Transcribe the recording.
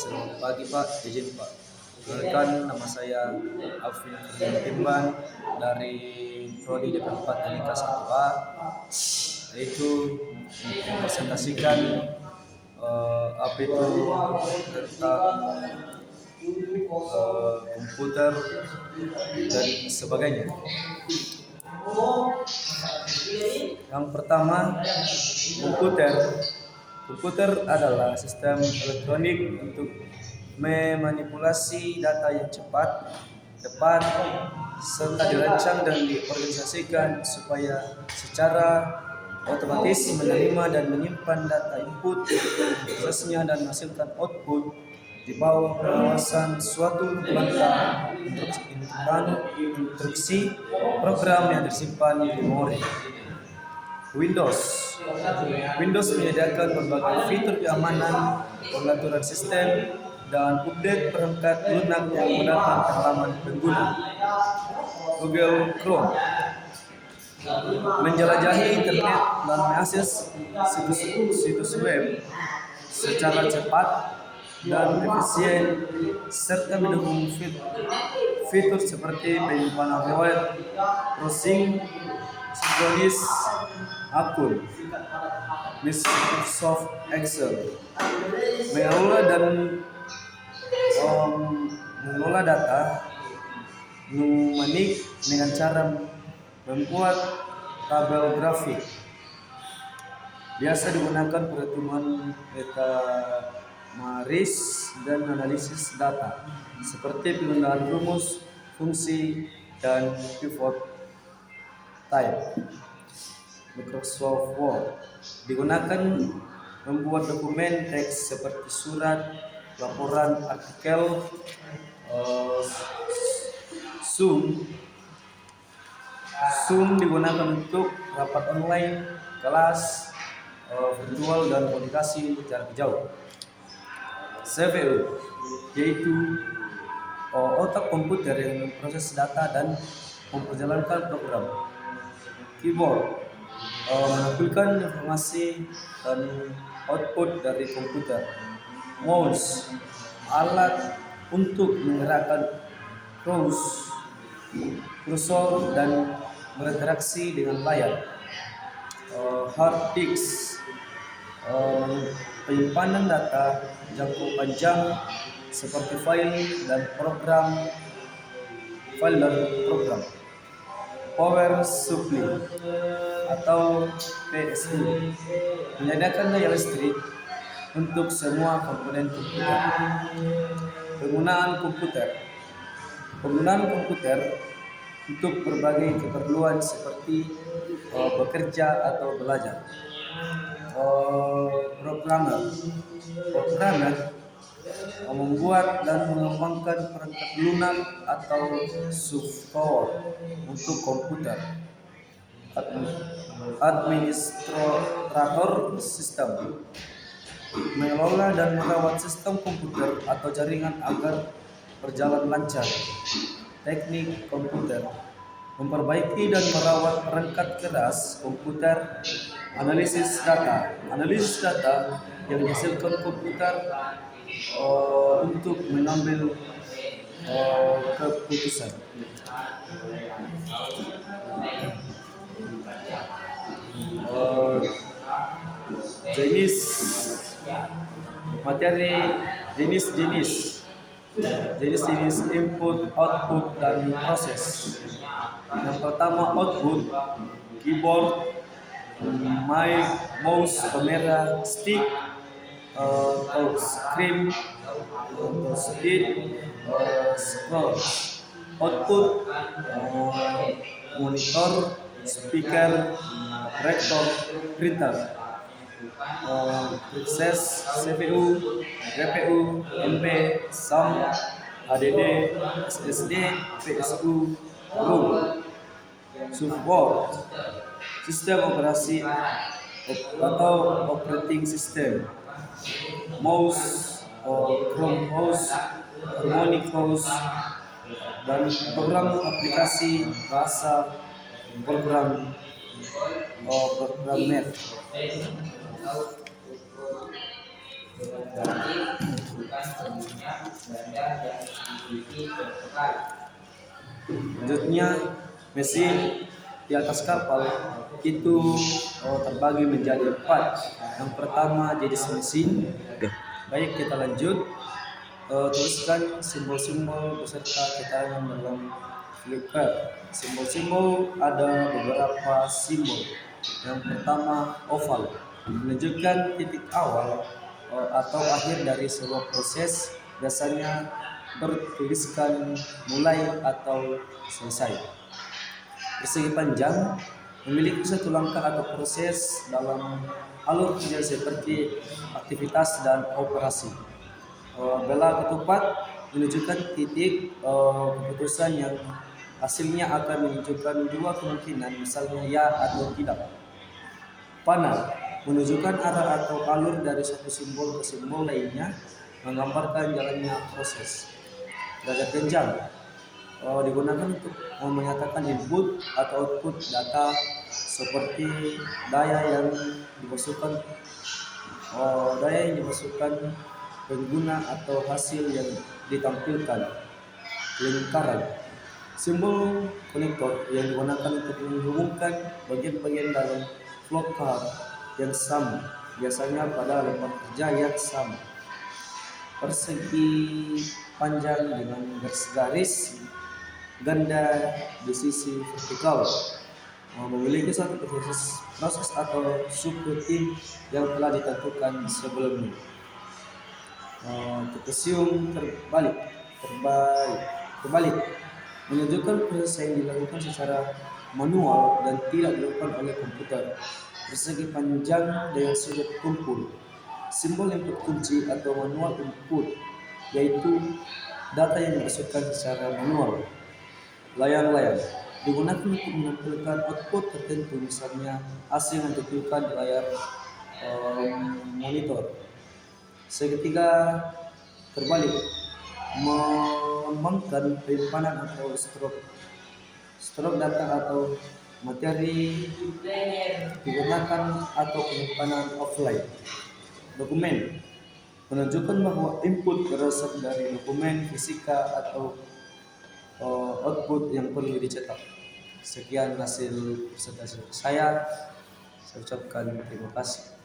Selamat pagi Pak, izin Pak. Perkenalkan, nama saya Alvin Timban dari Prodi DP4 Teknik kelas 1A, yaitu mempresentasikan apa itu tentang komputer dan sebagainya. Yang pertama, komputer adalah sistem elektronik untuk memanipulasi data yang cepat, tepat, serta dirancang dan diorganisasikan supaya secara otomatis menerima dan menyimpan data input, prosesnya dan menghasilkan output di bawah pengawasan suatu langkah instruksi program yang tersimpan di memori. Windows menyediakan berbagai fitur keamanan, pengaturan sistem, dan update perangkat lunak yang menggunakan halaman pengguna. Google Chrome menjelajahi internet dan mengakses situs web secara cepat dan efisien serta mendukung fitur seperti penyimpanan riwayat, browsing, sinkronis akun. Microsoft Excel mengelola data numerik dengan cara membuat tabel grafik. Biasa digunakan perhitungan metamaris dan analisis data, seperti penggunaan rumus, fungsi, dan pivot type. Microsoft Word digunakan membuat dokumen teks seperti surat, laporan, artikel. Zoom digunakan untuk rapat online, kelas virtual, dan komunikasi jarak jauh. CPU yaitu otak komputer yang memproses data dan memperjalankan program. Keyboard menampilkan informasi dan output dari komputer. Mouse alat untuk menggerakkan kursor dan berinteraksi dengan layar. Hard disk penyimpanan data jangka panjang seperti file dan program. Power supply atau PSU menyediakan daya listrik untuk semua komponen komputer. Penggunaan komputer untuk berbagai keperluan seperti bekerja atau belajar. Programmer membuat dan mengembangkan perangkat lunak atau software untuk komputer. Administrator sistem mengelola dan merawat sistem komputer atau jaringan agar berjalan lancar. Teknik komputer memperbaiki dan merawat perangkat keras komputer. Analisis data yang dihasilkan komputer untuk mengambil keputusan. Jenis materi, jenis input, output, dan proses. Yang pertama, output: keyboard, mouse, kamera, stick, screen, speed, scroll. Output: monitor, speaker, projector, printer. Proses: CPU, GPU, MP, SAM, HDD, SSD, PSU, ROM. Support: sistem operasi atau operating system. Mouse, Chrome OS, Harmony OS, dan program aplikasi bahasa programmer. Selanjutnya, mesin di atas kapal itu terbagi menjadi 4. Yang pertama jenis mesin. Baik, kita lanjut. Tuliskan simbol-simbol beserta keterangan dalam flipchart. Simbol-simbol ada beberapa simbol. Yang pertama oval, menunjukkan titik awal atau akhir dari sebuah proses, biasanya bertuliskan mulai atau selesai. Persegi panjang memiliki satu langkah atau proses dalam alur kerja seperti aktivitas dan operasi. Bela ketupat menunjukkan titik keputusan yang hasilnya akan menunjukkan dua kemungkinan, misalnya ya atau tidak. Panel menunjukkan arah atau alur dari satu simbol ke simbol lainnya, menggambarkan jalannya proses. Derajat genjang digunakan untuk menyatakan input atau output data seperti daya yang dimasukkan pengguna atau hasil yang ditampilkan. Lingkaran, simbol konektor yang digunakan untuk menghubungkan bagian-bagian dalam flow chart yang sama, biasanya pada lembar kerja yang sama. Persegi panjang dengan garis-garis ganda di sisi vertikal memiliki satu proses atau subrutin yang telah ditentukan sebelumnya. Trapesium terbalik menunjukkan proses yang dilakukan secara manual dan tidak dilakukan oleh komputer. Persegi panjang dengan sudut kumpul, simbol input kunci atau manual input, yaitu data yang dimasukkan secara manual. Layar-layar digunakan untuk menampilkan output tertentu, misalnya hasil yang ditampilkan di layar monitor. Segitiga terbalik melambangkan penyimpanan atau stroke data atau materi digunakan atau penyimpanan offline. Dokumen menunjukkan bahwa input berasal dari dokumen fisika atau output yang perlu dicetak. Sekian hasil presentasi saya ucapkan terima kasih.